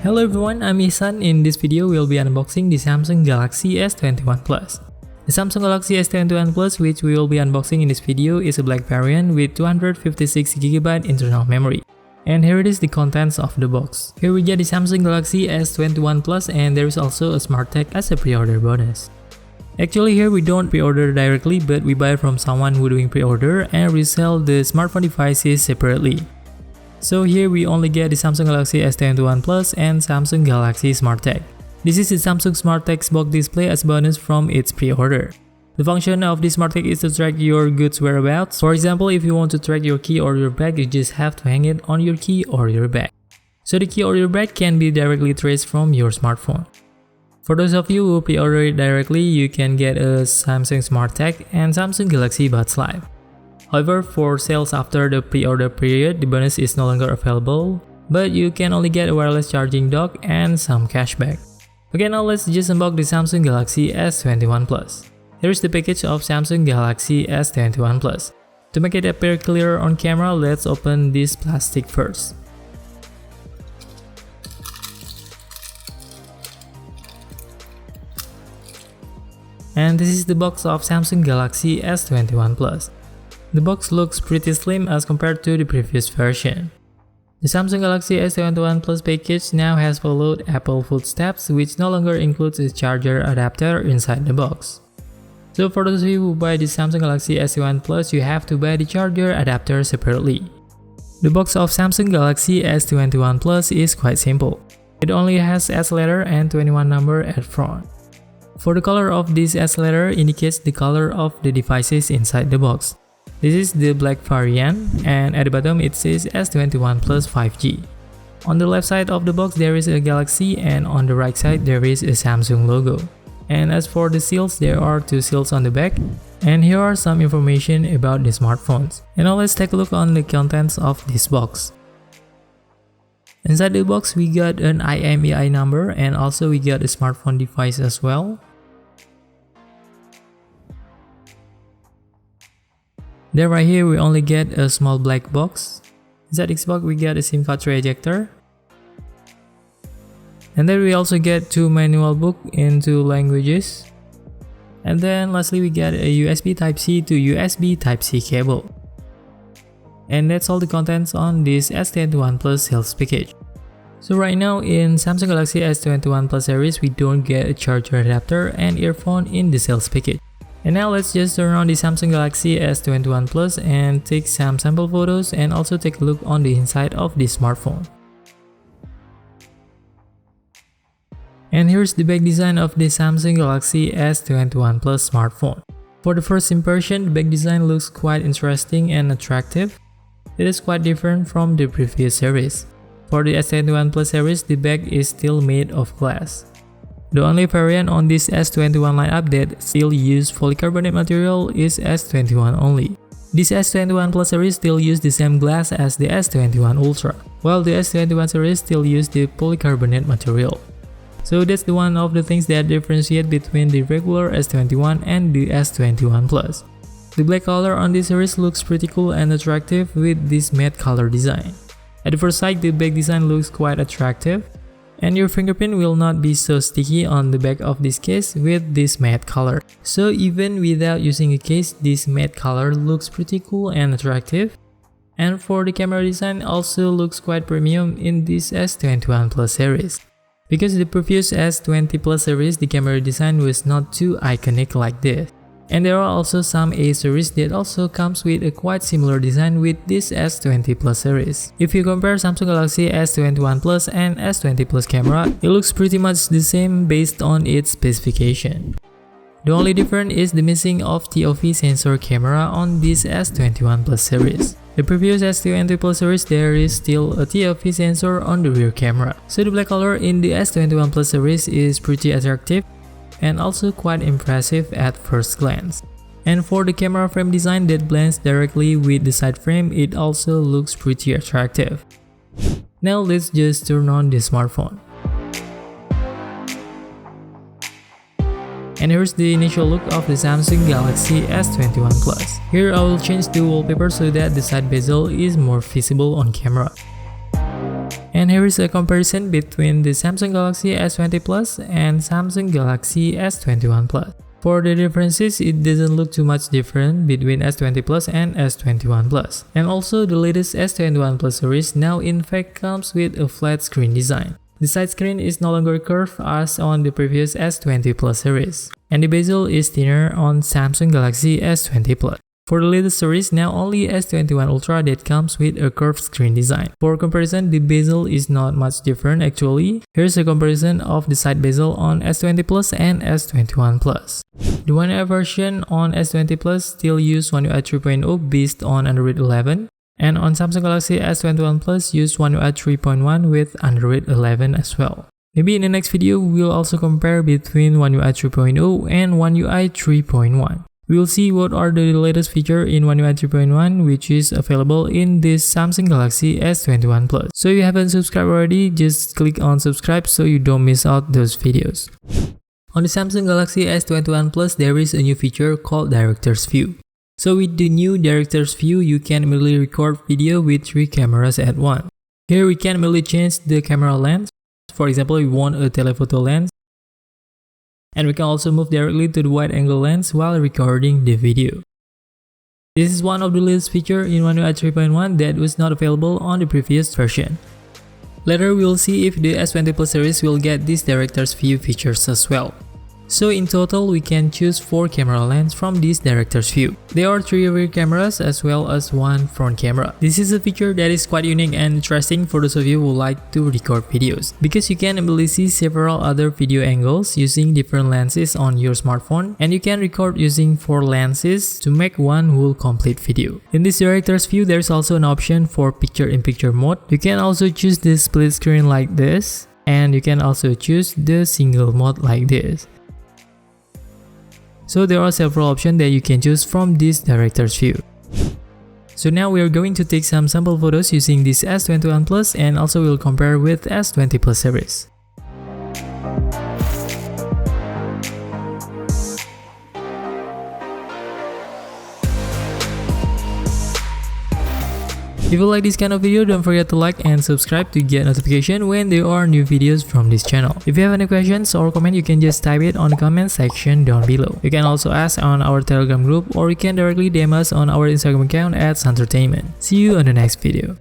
Hello everyone, I'm Isan. In this video, we'll be unboxing the Samsung Galaxy S21 Plus. The Samsung Galaxy S21 Plus, which we will be unboxing in this video, is a black variant with 256GB internal memory. And here it is the contents of the box. Here we get the Samsung Galaxy S21 Plus, and there is also a SmartTag as a pre-order bonus. Actually, here we don't pre-order directly, but we buy from someone who doing pre-order and resell the smartphone devices separately. So here we only get the Samsung Galaxy S21 Plus and Samsung Galaxy SmartTag. This is the Samsung SmartTag box display as bonus from its pre-order. The function of the SmartTag is to track your goods whereabouts. For example, if you want to track your key or your bag, you just have to hang it on your key or your bag. So the key or your bag can be directly traced from your smartphone. For those of you who pre-order it directly, you can get a Samsung SmartTag and Samsung Galaxy Buds Live. However, for sales after the pre-order period, the bonus is no longer available, but you can only get a wireless charging dock and some cashback. Okay, now let's just unbox the Samsung Galaxy S21 Plus. Here is the package of Samsung Galaxy S21 Plus. To make it appear clearer on camera, let's open this plastic first. And this is the box of Samsung Galaxy S21 Plus. The box looks pretty slim as compared to the previous version. The Samsung Galaxy S21 Plus package now has followed Apple footsteps, which no longer includes a charger adapter inside the box. So for those of you who buy the Samsung Galaxy S21 Plus, you have to buy the charger adapter separately. The box of Samsung Galaxy S21 Plus is quite simple. It only has S letter and 21 number at front. For the color of this S letter indicates the color of the devices inside the box. This is the black variant, and at the bottom it says S21 Plus 5G. On the left side of the box there is a Galaxy, and on the right side there is a Samsung logo. And as for the seals, there are two seals on the back, and here are some information about the smartphones. And now let's take a look on the contents of this box. Inside the box we got an IMEI number, and also we got a smartphone device as well. Then right here we only get a small black box. Inside this box we get a SIM card tray ejector. And then we also get two manual books in two languages. And then lastly we get a USB Type-C to USB Type-C cable. And that's all the contents on this S21 Plus sales package. So right now in Samsung Galaxy S21 Plus series we don't get a charger adapter and earphone in the sales package. And now let's just turn on the Samsung Galaxy S21 Plus and take some sample photos and also take a look on the inside of the smartphone. And here's the back design of the Samsung Galaxy S21 Plus smartphone. For the first impression, the back design looks quite interesting and attractive. It is quite different from the previous series. For the S21 Plus series, the back is still made of glass. The only variant on this S21 lineup that still use polycarbonate material is S21 only. This S21 Plus series still use the same glass as the S21 Ultra, while the S21 series still use the polycarbonate material. So that's the one of the things that differentiate between the regular S21 and the S21 Plus. The black color on this series looks pretty cool and attractive with this matte color design. At the first sight, the back design looks quite attractive. And your fingerprint will not be so sticky on the back of this case with this matte color. So even without using a case, this matte color looks pretty cool and attractive. And for the camera design also looks quite premium in this S21 Plus series. Because the previous S20 Plus series, the camera design was not too iconic like this. And there are also some A series that also comes with a quite similar design with this S20 Plus series. If you compare Samsung Galaxy S21 Plus and S20 Plus camera, it looks pretty much the same based on its specification. The only difference is the missing of TOV sensor camera on this S21 Plus series. The previous S20 Plus series, there is still a TOV sensor on the rear camera. So the black color in the S21 Plus series is pretty attractive and also quite impressive at first glance. And for the camera frame design that blends directly with the side frame, it also looks pretty attractive. Now let's just turn on the smartphone. And here's the initial look of the Samsung Galaxy S21 Plus. Here I will change the wallpaper so that the side bezel is more visible on camera. And here is a comparison between the Samsung Galaxy S20 Plus and Samsung Galaxy S21 Plus. For the differences, it doesn't look too much different between S20 Plus and S21 Plus. And also, the latest S21 Plus series now in fact comes with a flat screen design. The side screen is no longer curved as on the previous S20 Plus series. And the bezel is thinner on Samsung Galaxy S20 Plus. For the latest series, now only S21 Ultra that comes with a curved screen design. For comparison, the bezel is not much different actually. Here's a comparison of the side bezel on S20 Plus and S21 Plus. The One UI version on S20 Plus still use One UI 3.0 based on Android 11. And on Samsung Galaxy S21 Plus use One UI 3.1 with Android 11 as well. Maybe in the next video, we'll also compare between One UI 3.0 and One UI 3.1. We'll see what are the latest features in One UI 3.1 which is available in this Samsung Galaxy S21 Plus. So if you haven't subscribed already, just click on subscribe so you don't miss out those videos. On the Samsung Galaxy S21 Plus, there is a new feature called Director's View. So with the new Director's View, you can immediately record video with 3 cameras at once. Here we can immediately change the camera lens. For example, we want a telephoto lens. And we can also move directly to the wide angle lens while recording the video. This is one of the latest features in One UI 3.1 that was not available on the previous version. Later we will see if the S20 Plus series will get these Director's View features as well. So in total, we can choose 4 camera lenses from this Director's View. There are 3 rear cameras as well as 1 front camera. This is a feature that is quite unique and interesting for those of you who like to record videos, because you can immediately see several other video angles using different lenses on your smartphone, and you can record using 4 lenses to make one whole complete video. In this Director's View, there is also an option for picture-in-picture mode. You can also choose the split screen like this, and you can also choose the single mode like this. So there are several options that you can choose from this Director's View. So now we are going to take some sample photos using this S21 Plus, and also we'll compare with S20 Plus series. If you like this kind of video, don't forget to like and subscribe to get notification when there are new videos from this channel. If you have any questions or comment, you can just type it on the comment section down below. You can also ask on our Telegram group, or you can directly DM us on our Instagram account @Santertainment. See you on the next video.